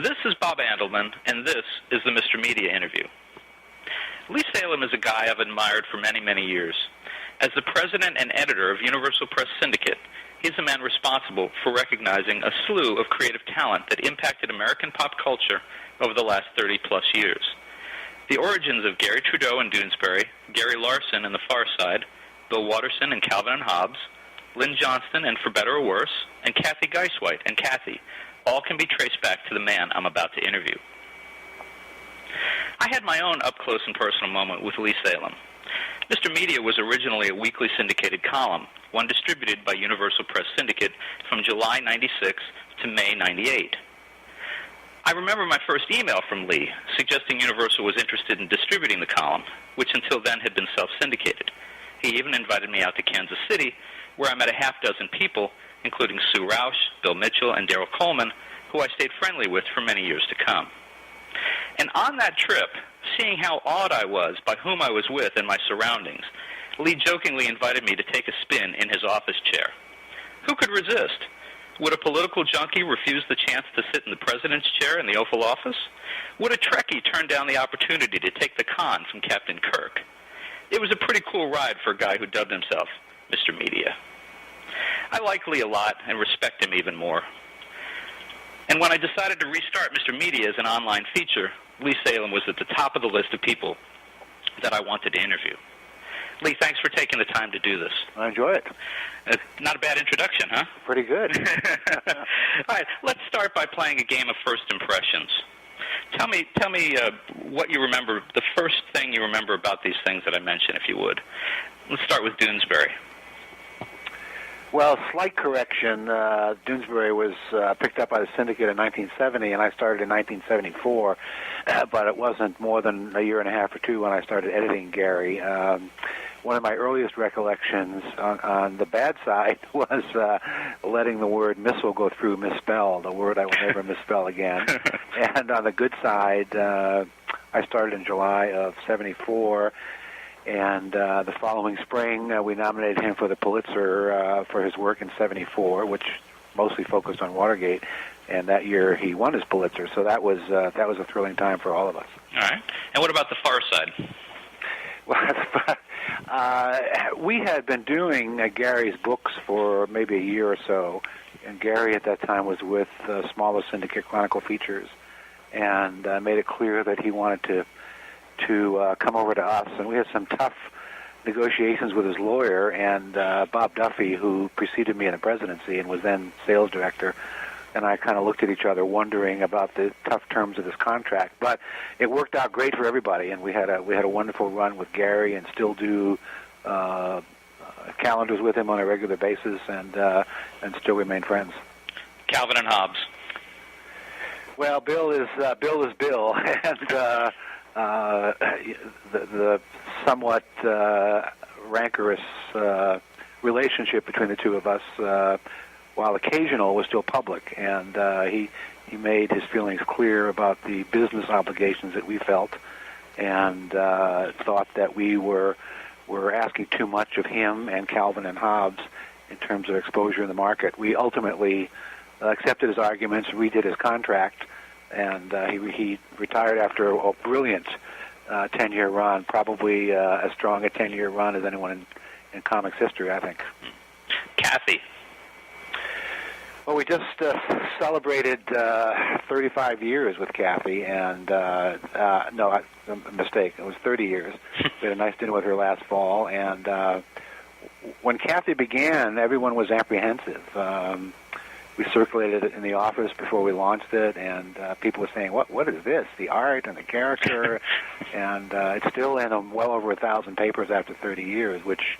This is Bob Andelman, and this is the Mr. Media interview. Lee Salem is a guy I've admired for many, many years. As the president and editor of Universal Press Syndicate, he's the man responsible for recognizing a slew of creative talent that impacted American pop culture over the last 30-plus years. The origins of Gary Trudeau and Doonesbury, Gary Larson and The Far Side, Bill Watterson and Calvin and Hobbes, Lynn Johnston and For Better or Worse, and Kathy Geiswhite and Kathy, all can be traced back to the man I'm about to interview. I had my own up-close and personal moment with Lee Salem. Mr. Media was originally a weekly syndicated column, one distributed by Universal Press Syndicate from July 96 to May 98. I remember my first email from Lee suggesting Universal was interested in distributing the column, which until then had been self-syndicated. He even invited me out to Kansas City, where I met a half-dozen people, including Sue Roush, Bill Mitchell, and Daryl Coleman, who I stayed friendly with for many years to come. And on that trip, seeing how awed I was by whom I was with and my surroundings, Lee jokingly invited me to take a spin in his office chair. Who could resist? Would a political junkie refuse the chance to sit in the president's chair in the Oval Office? Would a Trekkie turn down the opportunity to take the con from Captain Kirk? It was a pretty cool ride for a guy who dubbed himself Mr. Media. I like Lee a lot and respect him even more. And when I decided to restart Mr. Media as an online feature, Lee Salem was at the top of the list of people that I wanted to interview. Lee, thanks for taking the time to do this. I enjoy it. Not a bad introduction, huh? Pretty good. All right, let's start by playing a game of first impressions. Tell me what you remember, the first thing you remember about these things that I mentioned, if you would. Let's start with Doonesbury. Well, slight correction. Doonesbury was picked up by the Syndicate in 1970, and I started in 1974, but it wasn't more than a year and a half or two when I started editing Gary. One of my earliest recollections on the bad side was letting the word missile go through misspelled, a word I will never misspell again. And on the good side, I started in July of 74, and the following spring, we nominated him for the Pulitzer for his work in 74, which mostly focused on Watergate. And that year, he won his Pulitzer. So that was a thrilling time for all of us. All right. And what about The Far Side? Well, we had been doing Gary's books for maybe a year or so, and Gary at that time was with smaller Syndicate Chronicle features, and made it clear that he wanted to come over to us. And we had some tough negotiations with his lawyer, and Bob Duffy, who preceded me in the presidency and was then sales director, and I kind of looked at each other wondering about the tough terms of this contract. But it worked out great for everybody, and we had a wonderful run with Gary, and still do calendars with him on a regular basis, and still remain friends. Calvin and Hobbes. Well, Bill is Bill, and the somewhat rancorous relationship between the two of us, while occasional, was still public, and he made his feelings clear about the business obligations that we felt, and thought that we were asking too much of him and Calvin and Hobbes in terms of exposure in the market. We ultimately accepted his arguments, redid his contract, and he retired after a brilliant 10-year run, probably as strong a 10-year run as anyone in comics history, I think. Kathy. Well, we just celebrated 35 years with Kathy, and no, a mistake. It was 30 years. We had a nice dinner with her last fall, and when Kathy began, everyone was apprehensive. We circulated it in the office before we launched it, and people were saying, "What is this? The art and the character?" And it's still in well over 1,000 papers after 30 years, which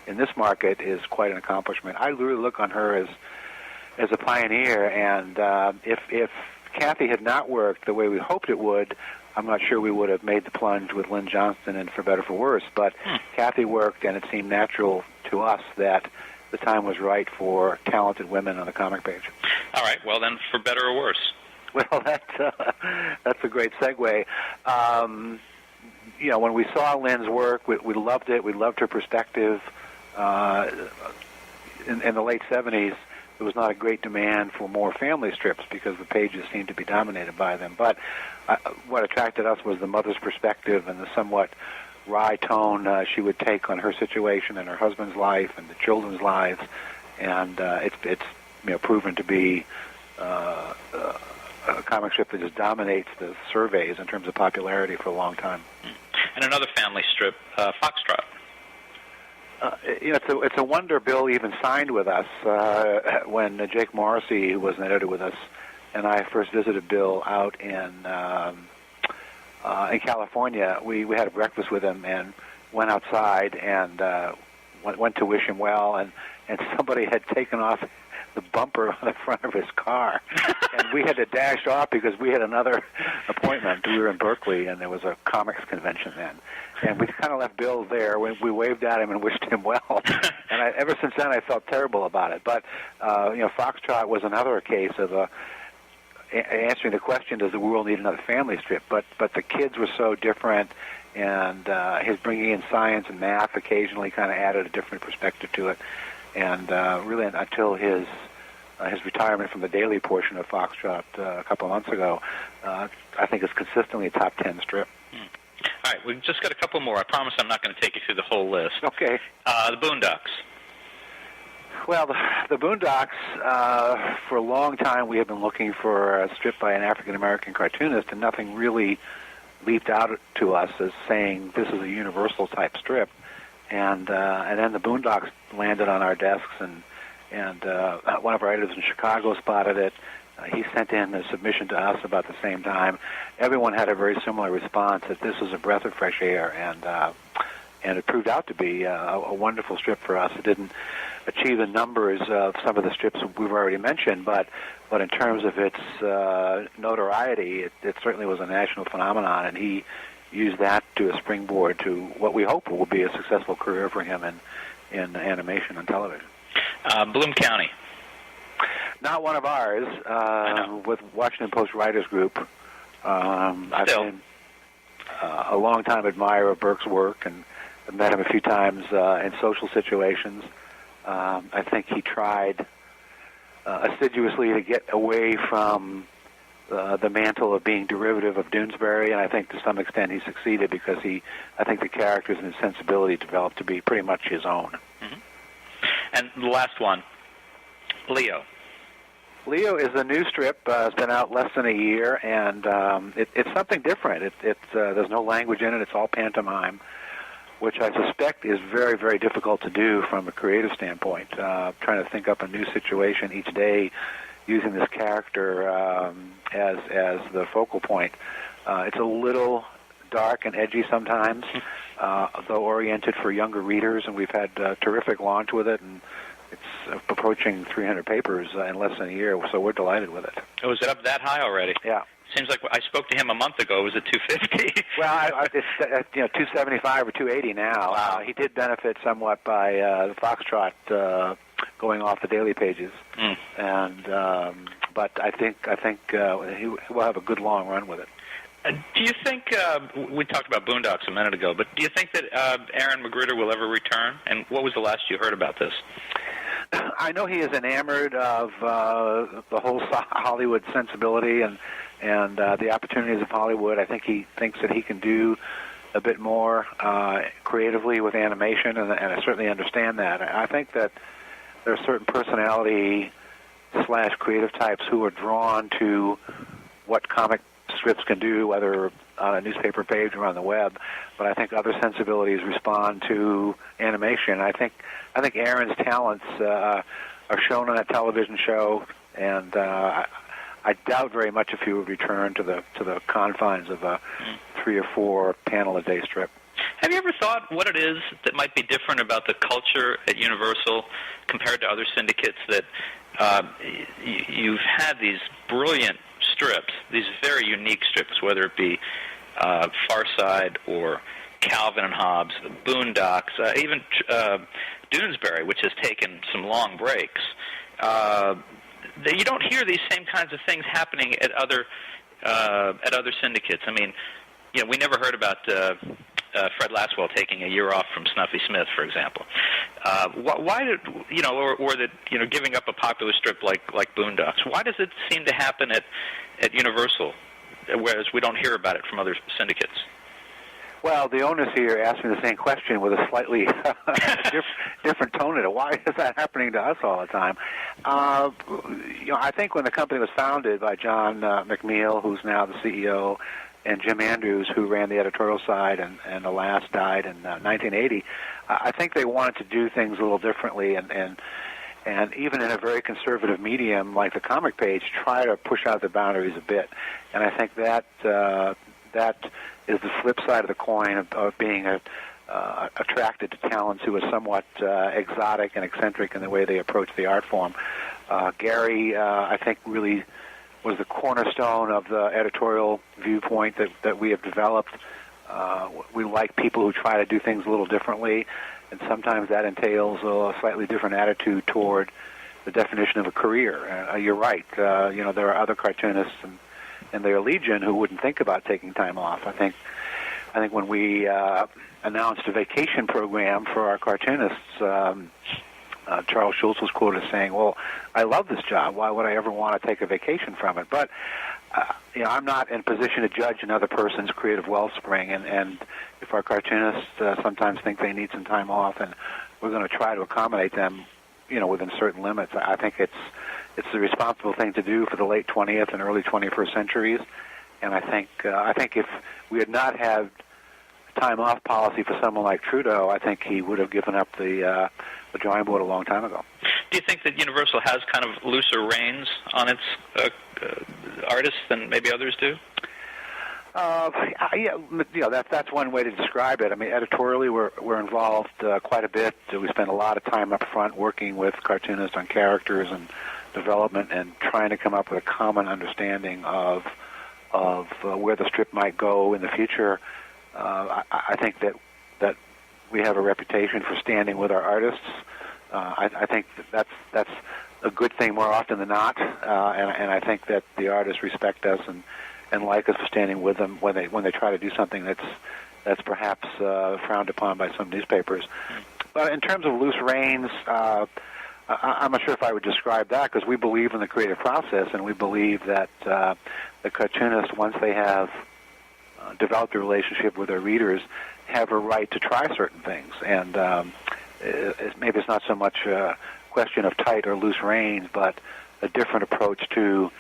in this market is quite an accomplishment. I really look on her as a pioneer, and if Kathy had not worked the way we hoped it would, I'm not sure we would have made the plunge with Lynn Johnston and For Better for Worse. But Kathy worked, and it seemed natural to us that the time was right for talented women on the comic page. All right, well then, For Better or Worse. Well, that's a great segue. When we saw Lynn's work, we loved it. We loved her perspective. In the late 70s, there was not a great demand for more family strips because the pages seemed to be dominated by them. But what attracted us was the mother's perspective and the somewhat wry tone she would take on her situation and her husband's life and the children's lives, and it's proven to be a comic strip that just dominates the surveys in terms of popularity for a long time. And another family strip, Foxtrot. It's a wonder Bill even signed with us when Jake Morrissey, who was an editor with us, and I first visited Bill out in California. We had a breakfast with him and went outside and went to wish him well, and somebody had taken off the bumper on the front of his car, and we had to dash off because we had another appointment. We were in Berkeley, and there was a comics convention then, and we kind of left Bill there. We waved at him and wished him well, and ever since then I felt terrible about it. But Foxtrot was another case of answering the question, does the world need another family strip? But the kids were so different, and his bringing in science and math occasionally kind of added a different perspective to it. And really, until his retirement from the daily portion of Foxtrot a couple of months ago, I think it's consistently a top 10 strip. All right, we've just got a couple more. I promise I'm not going to take you through the whole list. Okay. The Boondocks. Well, the Boondocks, for a long time we have been looking for a strip by an African-American cartoonist, and nothing really leaped out to us as saying this is a universal-type strip. And then the Boondocks landed on our desks, and one of our editors in Chicago spotted it. He sent in a submission to us about the same time. Everyone had a very similar response that this was a breath of fresh air, and it proved out to be a wonderful strip for us. It didn't achieve the numbers of some of the strips we've already mentioned, but in terms of its notoriety, it certainly was a national phenomenon, and he used that to a springboard to what we hope will be a successful career for him in animation and television. Bloom County. Not one of ours. With Washington Post Writers Group, I've been a long-time admirer of Burke's work, and I've met him a few times in social situations. I think he tried assiduously to get away from the mantle of being derivative of Doonesbury, and I think to some extent he succeeded because I think the characters and his sensibility developed to be pretty much his own. Mm-hmm. And the last one, Leo. Leo is a new strip. It's been out less than a year, and it's something different. There's no language in it. It's all pantomime, which I suspect is very, very difficult to do from a creative standpoint, trying to think up a new situation each day using this character as the focal point. It's a little dark and edgy sometimes, though oriented for younger readers, and we've had terrific launch with it, and it's approaching 300 papers in less than a year, so we're delighted with it. Oh, is it up that high already? Yeah. Seems like I spoke to him a month ago. It was at 250. Well, it's 275 or 280 now. Wow. He did benefit somewhat by the Foxtrot going off the daily pages, and but I think he will have a good long run with it. Do you think we talked about Boondocks a minute ago? But do you think that Aaron McGruder will ever return? And what was the last you heard about this? I know he is enamored of the whole Hollywood sensibility and the opportunities of Hollywood. I think he thinks that he can do a bit more creatively with animation, and I certainly understand that. I think that there are certain personality/creative types who are drawn to what comic strips can do, whether on a newspaper page or on the web. But I think other sensibilities respond to animation. I think Aaron's talents are shown on a television show, and I doubt very much if he would return to the confines of a 3 or 4 panel a day strip. Have you ever thought what it is that might be different about the culture at Universal compared to other syndicates, that you've had these brilliant strips, these very unique strips, whether it be Far Side or Calvin and Hobbes, the Boondocks, even Doonesbury, which has taken some long breaks. You don't hear these same kinds of things happening at other syndicates. I mean, we never heard about Fred Lasswell taking a year off from Snuffy Smith, for example. Why did or that giving up a popular strip like Boondocks? Why does it seem to happen at Universal, whereas we don't hear about it from other syndicates? Well, the owners here asked me the same question with a slightly different tone in it. Why is that happening to us all the time? I think when the company was founded by John McMeel, who's now the CEO, and Jim Andrews, who ran the editorial side, and alas died in 1980, I think they wanted to do things a little differently, and even in a very conservative medium like the comic page, try to push out the boundaries a bit. And I think that is the flip side of the coin of being attracted to talents who are somewhat exotic and eccentric in the way they approach the art form. Gary, I think, really was the cornerstone of the editorial viewpoint that we have developed. We like people who try to do things a little differently, and sometimes that entails a slightly different attitude toward the definition of a career. You're right. There are other cartoonists and their legion who wouldn't think about taking time off. I think when we announced a vacation program for our cartoonists, Charles Schulz was quoted as saying, "Well, I love this job. Why would I ever want to take a vacation from it?" But I'm not in a position to judge another person's creative wellspring, and if our cartoonists sometimes think they need some time off, and we're going to try to accommodate them, within certain limits. I think it's the responsible thing to do for the late 20th and early 21st centuries, and I think if we had not had a time off policy for someone like Trudeau, I think he would have given up the drawing board a long time ago. Do you think that Universal has kind of looser reins on its artists than maybe others do? That's one way to describe it. I mean, editorially, we're involved quite a bit. We spend a lot of time up front working with cartoonists on characters and development and trying to come up with a common understanding of where the strip might go in the future. I think that we have a reputation for standing with our artists. I think that's a good thing more often than not, and I think that the artists respect us and like us for standing with them when they try to do something that's perhaps frowned upon by some newspapers. But in terms of loose reins, I'm not sure if I would describe that, because we believe in the creative process, and we believe that the cartoonists, once they have developed a relationship with their readers, have a right to try certain things. And maybe it's not so much a question of tight or loose reins, but a different approach to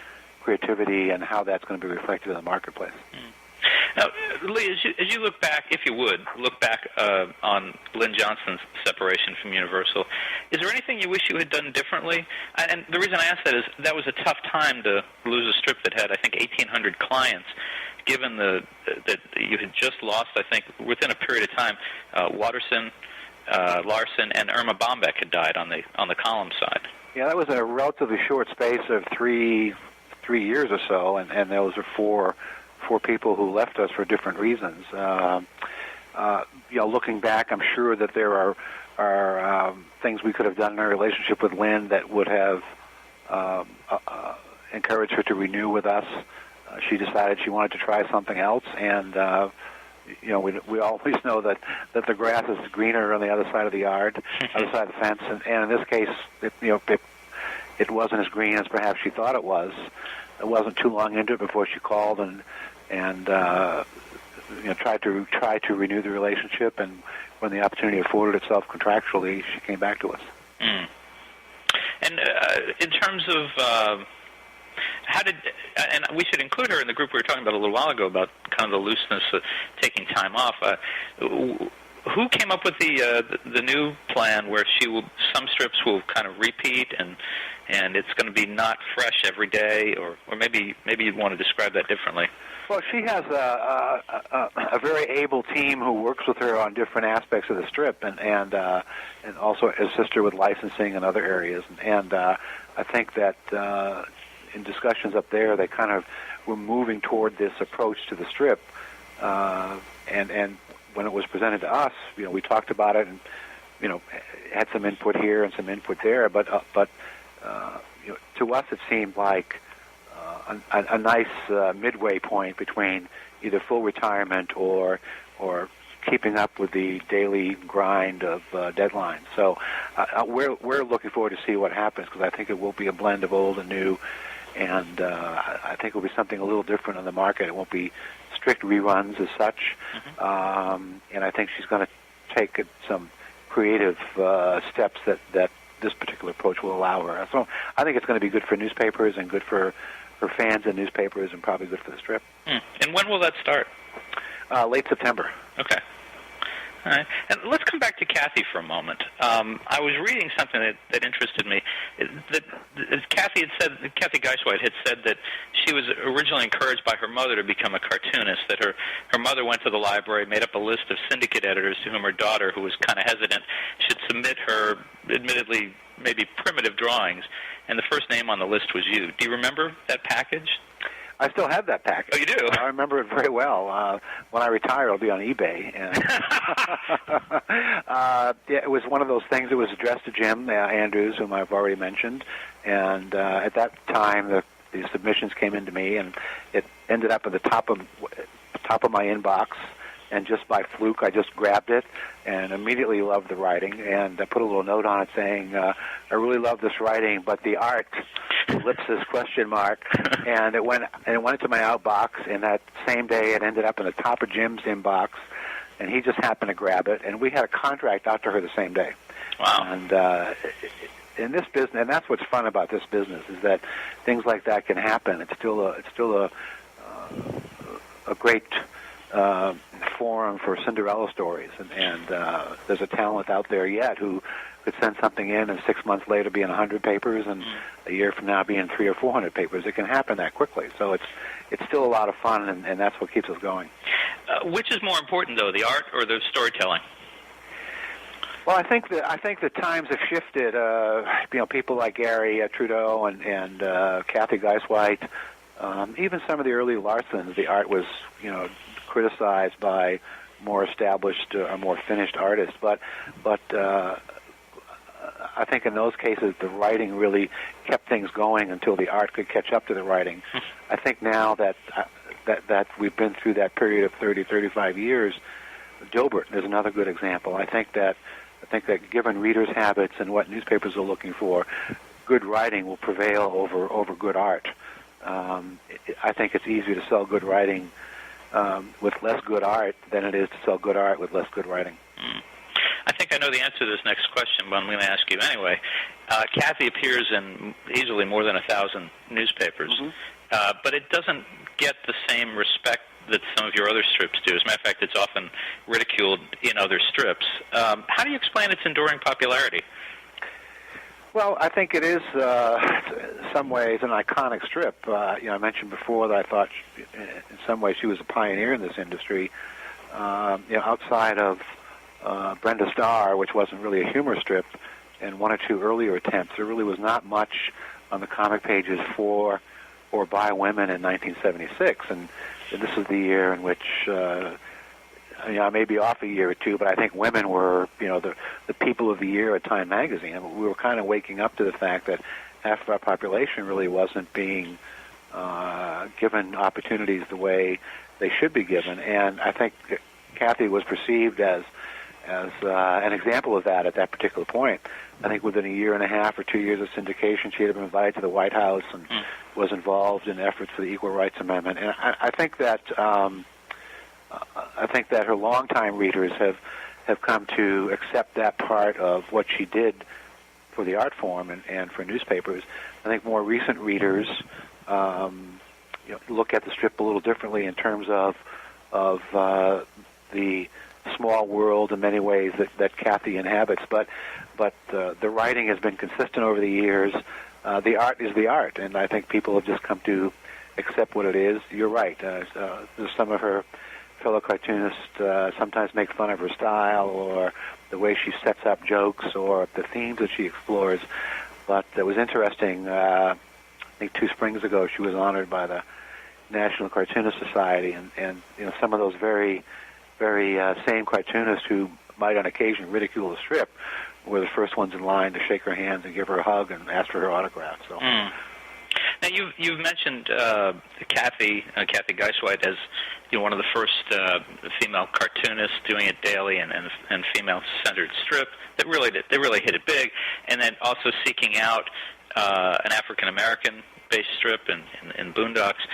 creativity and how that's going to be reflected in the marketplace. Now, Lee, as you look back, if you would, look back on Lynn Johnston's separation from Universal, is there anything you wish you had done differently? And the reason I ask that is that was a tough time to lose a strip that had, I think, 1,800 clients, given that you had just lost, I think, within a period of time, Watterson, Larson, and Irma Bombeck had died on the column side. Yeah, that was a relatively short space of three years or so, and those are four people who left us for different reasons. Looking back, I'm sure that there are things we could have done in our relationship with Lynn that would have encouraged her to renew with us. She decided she wanted to try something else, and we always know that the grass is greener on the other side of the yard, other side of the fence, and in this case, it wasn't as green as perhaps she thought it was. It wasn't too long into it before she called and tried to renew the relationship, and when the opportunity afforded itself contractually, she came back to us. Mm. And in terms of and we should include her in the group we were talking about a little while ago about kind of the looseness of taking time off. Who came up with the new plan where some strips will kind of repeat and it's going to be not fresh every day, or maybe you'd want to describe that differently? Well, she has a very able team who works with her on different aspects of the strip, and also assist her with licensing and other areas. And I think that in discussions up there, they kind of were moving toward this approach to the strip. And when it was presented to us, we talked about it and had some input here and some input there. But to us, it seemed like a nice midway point between either full retirement or keeping up with the daily grind of deadlines. So we're looking forward to see what happens, because I think it will be a blend of old and new, and I think it will be something a little different on the market. It won't be strict reruns as such, and I think she's going to take some creative steps that this particular approach will allow her. So I think it's going to be good for newspapers and good for fans and newspapers, and probably good for the strip. And when will that start? Late September. Okay. All right. And let's come back to Kathy for a moment. I was reading something that interested me. That Kathy Geiswhite had said that she was originally encouraged by her mother to become a cartoonist, that her mother went to the library, made up a list of Syndicate editors to whom her daughter, who was kind of hesitant, should submit her, admittedly, maybe primitive drawings, and the first name on the list was you. Do you remember that package? I still have that package. Oh, you do? I remember it very well. When I retire, it'll be on eBay. And it was one of those things that was addressed to Jim Andrews, whom I've already mentioned. And at that time, the submissions came into me, and it ended up at the top of my inbox. And just by fluke, I just grabbed it and immediately loved the writing. And I put a little note on it saying, I really love this writing, but the art, ellipsis, question mark. And it went into my outbox, and that same day it ended up in the top of Jim's inbox, and he just happened to grab it. And we had a contract out to her the same day. Wow. And in this business, and that's what's fun about this business, is that things like that can happen. It's still a great forum for Cinderella stories, and there's a talent out there yet who could send something in and 6 months later be in 100 papers, and a year from now be in 300 or 400 papers. It can happen that quickly, so it's still a lot of fun, and that's what keeps us going. Which is more important, though, the art or the storytelling? Well, I think the times have shifted. People like Gary Trudeau and Kathy Geiswhite, even some of the early Larsons, the art was criticized by more established or more finished artists, but I think in those cases the writing really kept things going until the art could catch up to the writing. I think now that we've been through that period of 30, 35 years, Dilbert is another good example. I think that given readers' habits and what newspapers are looking for, good writing will prevail over good art. I think it's easier to sell good writing with less good art than it is to sell good art with less good writing. I think I know the answer to this next question, but I'm going to ask you anyway. Kathy appears in easily more than 1,000 newspapers, but it doesn't get the same respect that some of your other strips do. As a matter of fact, it's often ridiculed in other strips. How do you explain its enduring popularity? Well, I think it is, in some ways, an iconic strip. I mentioned before that I thought, in some ways, she was a pioneer in this industry. Outside of Brenda Starr, which wasn't really a humor strip, and one or two earlier attempts, there really was not much on the comic pages for or by women in 1976. And this is the year in which, I may be off a year or two, but I think women were, the people of the year at Time Magazine. I mean, we were kind of waking up to the fact that half of our population really wasn't being given opportunities the way they should be given. And I think Kathy was perceived as an example of that at that particular point. I think within a year and a half or 2 years of syndication, she had been invited to the White House and was involved in efforts for the Equal Rights Amendment. And I think that her longtime readers have come to accept that part of what she did for the art form and for newspapers. I think more recent readers look at the strip a little differently in terms of the small world in many ways that Kathy inhabits, but the writing has been consistent over the years. The art is the art, and I think people have just come to accept what it is. You're right. Some of her fellow cartoonists sometimes make fun of her style or the way she sets up jokes or the themes that she explores, but it was interesting. I think 2 springs ago she was honored by the National Cartoonist Society, and some of those very same cartoonists who might on occasion ridicule the strip were the first ones in line to shake her hands and give her a hug and ask for her autograph. So. Now, you've mentioned Kathy Geisweit as one of the first female cartoonists doing it daily and female-centered strip that really hit it big, and then also seeking out an African American based strip in Boondocks.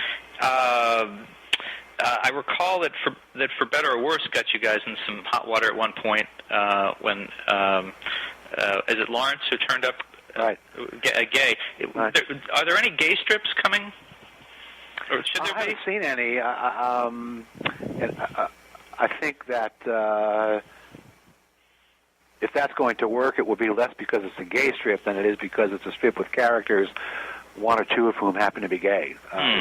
I recall that for better or worse got you guys in some hot water at one point when is it Lawrence who turned up gay? Right. Are there any gay strips coming? Or should there be? I haven't seen any. I think that if that's going to work, it will be less because it's a gay strip than it is because it's a strip with characters, one or two of whom happen to be gay.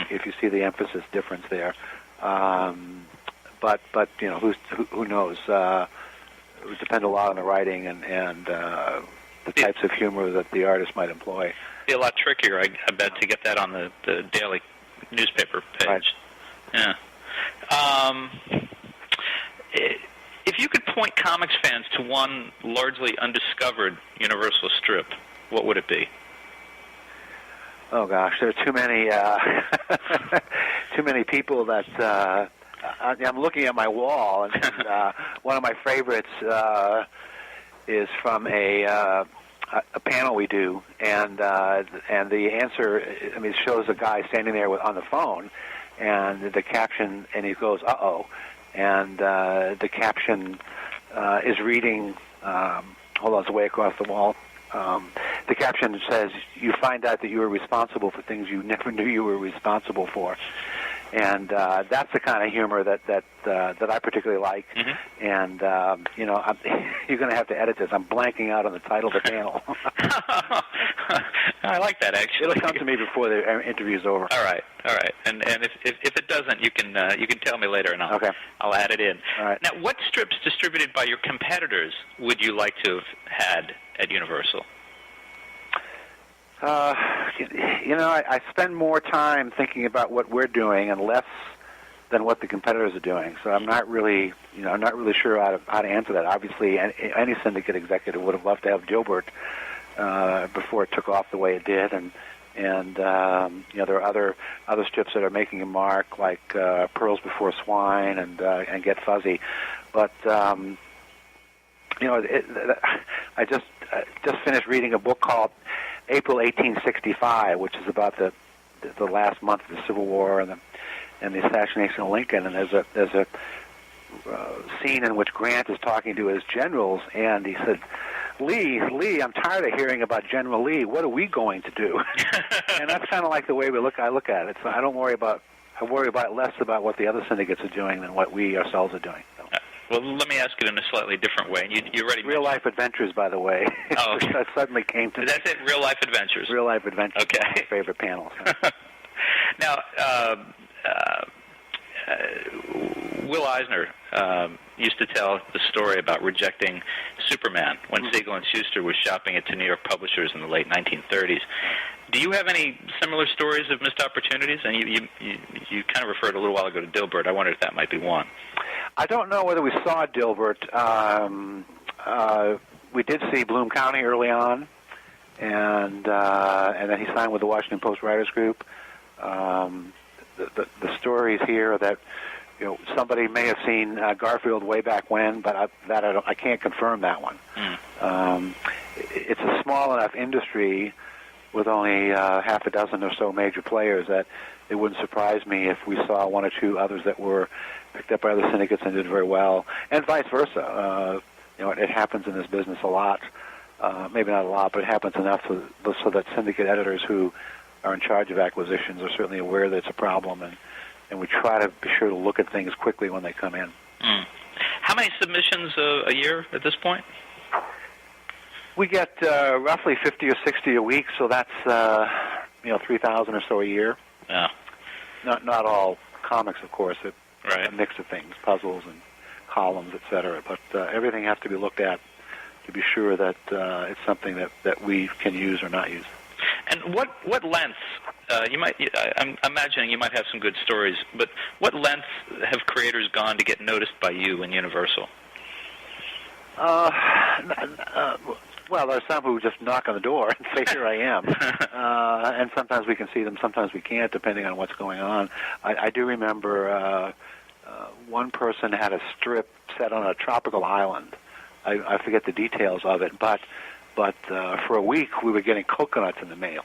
If you see the emphasis difference there. But who knows? It would depend a lot on the writing and the types of humor that the artist might employ. It'd be a lot trickier, I bet, to get that on the daily newspaper page. Right. Yeah. If you could point comics fans to one largely undiscovered Universal strip, what would it be? Oh gosh, there are too many people that I'm looking at my wall, and one of my favorites is from a panel we do, and the answer, it shows a guy standing there on the phone, and the caption, and he goes, "Uh-oh," and the caption is reading. Hold on, it's way across the wall. The caption says, "You find out that you are responsible for things you never knew you were responsible for," and that's the kind of humor that I particularly like. Mm-hmm. And you're going to have to edit this. I'm blanking out on the title of the panel. I like that, actually. It'll come to me before the interview's over. All right. And if it doesn't, you can tell me later, and I'll add it in. All right. Now, what strips distributed by your competitors would you like to have had at Universal? I spend more time thinking about what we're doing and less than what the competitors are doing. So I'm not really sure how to answer that. Obviously, any syndicate executive would have loved to have Dilbert before it took off the way it did, and there are other strips that are making a mark, like Pearls Before Swine and Get Fuzzy, but I just finished reading a book called April 1865, which is about the last month of the Civil War and the assassination of Lincoln. And there's a scene in which Grant is talking to his generals, and he said, Lee, I'm tired of hearing about General Lee. What are we going to do?" And that's kind of like the way I look at it. So I worry less about what the other syndicates are doing than what we ourselves are doing. So. Well, let me ask it in a slightly different way. You already Real Life Adventures, by the way. Oh, okay. That suddenly came to me. That's it, Real Life Adventures. Real Life Adventures. Okay. One of my favorite panels. Now, Will Eisner used to tell the story about rejecting Superman when Siegel and Schuster was shopping it to New York publishers in the late 1930s. Do you have any similar stories of missed opportunities? And you kind of referred a little while ago to Dilbert. I wondered if that might be one. I don't know whether we saw Dilbert. We did see Bloom County early on, and then he signed with the Washington Post Writers Group. The stories here are that somebody may have seen Garfield way back when, but I can't confirm that one. It's a small enough industry with only half a dozen or so major players that it wouldn't surprise me if we saw one or two others that were picked up by other syndicates and did very well, and vice versa. It happens in this business a lot. Maybe not a lot, but it happens enough so that syndicate editors who are in charge of acquisitions are certainly aware that it's a problem, and we try to be sure to look at things quickly when they come in. How many submissions a year at this point? We get roughly 50 or 60 a week, so that's 3,000 or so a year. Yeah. Not all comics, of course. Right. A mix of things, puzzles and columns, etc. But everything has to be looked at to be sure that it's something that we can use or not use. And what lengths? I'm imagining you might have some good stories, but what lengths have creators gone to get noticed by you in Universal? Well, there's some who just knock on the door and say, "Here I am," and sometimes we can see them, sometimes we can't, depending on what's going on. I do remember one person had a strip set on a tropical island. I forget the details of it, but for a week we were getting coconuts in the mail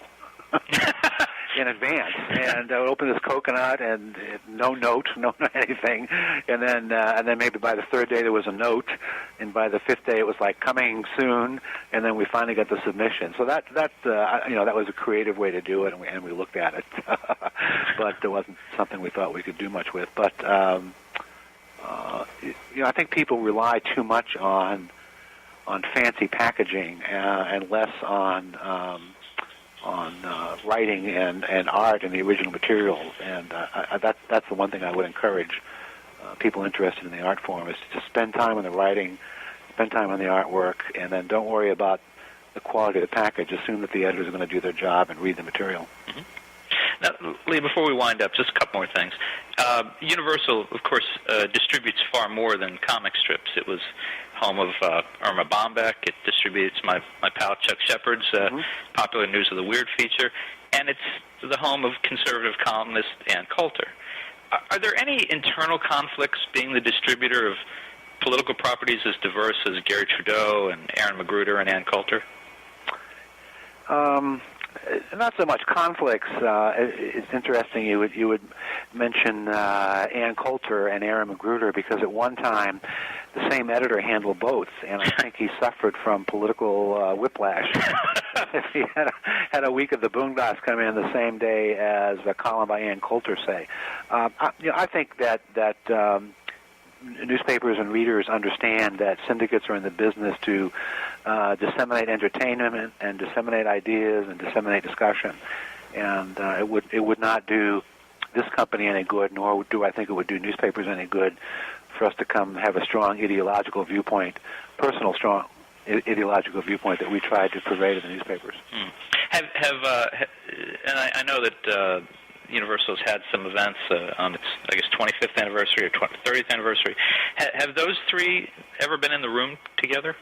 in advance, and I would open this coconut and no note, no anything, and then maybe by the third day there was a note, and by the fifth day it was like coming soon, and then we finally got the submission. So that was a creative way to do it, and we looked at it, but it wasn't something we thought we could do much with. But I think people rely too much on fancy packaging and less on writing and art and the original materials, and that's the one thing I would encourage people interested in the art form, is to spend time on the writing, spend time on the artwork, and then don't worry about the quality of the package. Assume that the editors are going to do their job and read the material. Mm-hmm. Now, Lee, before we wind up, just a couple more things. Universal, of course, distributes far more than comic strips. It was home of Irma Bombeck. It distributes my pal Chuck Shepard's Popular News of the Weird feature, and it's the home of conservative columnist Ann Coulter. Are there any internal conflicts being the distributor of political properties as diverse as Gary Trudeau and Aaron Magruder and Ann Coulter? Not so much conflicts. It's interesting you would mention Ann Coulter and Aaron Magruder, because at one time the same editor handled both, and I think he suffered from political whiplash. If he had a week of the Boondocks come in the same day as a column by Ann Coulter, say. I think that newspapers and readers understand that syndicates are in the business to disseminate entertainment and disseminate ideas and disseminate discussion, and it would not do this company any good, nor do I think it would do newspapers any good for us to come have a strong ideological viewpoint, personal strong ideological viewpoint that we tried to purvey to the newspapers. And I know that Universal's had some events on its, I guess, 25th anniversary or 30th anniversary. Have those three ever been in the room together?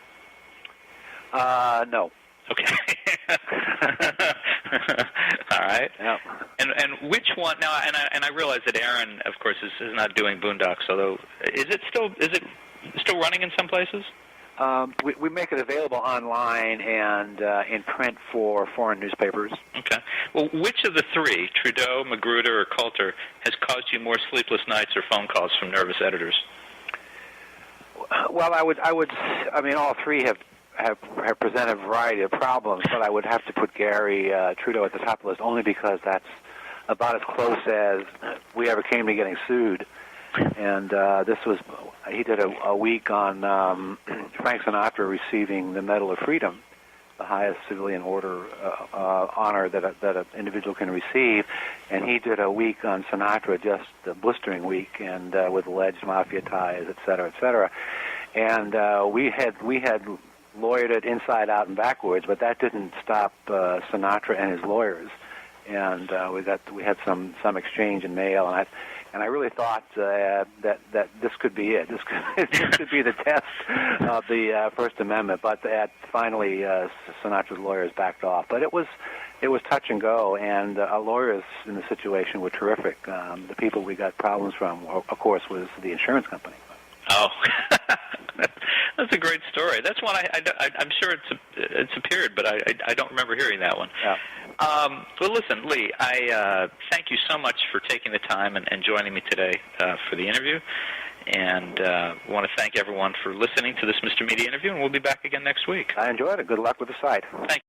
No. Okay. All right. Yeah. And which one now? And I realize that Aaron, of course, is not doing Boondocks. Although, is it still running in some places? We make it available online and in print for foreign newspapers. Okay. Well, which of the three, Trudeau, Magruder, or Coulter, has caused you more sleepless nights or phone calls from nervous editors? Well, I mean, all three have presented a variety of problems, but I would have to put Gary Trudeau at the top of the list, only because that's about as close as we ever came to getting sued. And he did a week on Frank Sinatra receiving the Medal of Freedom, the highest civilian order honor that an individual can receive, and he did a week on Sinatra, just a blistering week, and with alleged mafia ties, et cetera, and we had lawyered it inside out and backwards, but that didn't stop Sinatra and his lawyers, and we had some exchange in mail, and I really thought that this could be it. This could be the test of the First Amendment. But finally, Sinatra's lawyers backed off. But it was touch and go, and our lawyers in the situation were terrific. The people we got problems from, of course, was the insurance company. Oh, that's a great story. That's one I'm sure it's appeared, but I don't remember hearing that one. Yeah. Well, listen, Lee, I thank you so much for taking the time and joining me today for the interview, and want to thank everyone for listening to this Mr. Media interview, and we'll be back again next week. I enjoyed it. Good luck with the site. Thank you.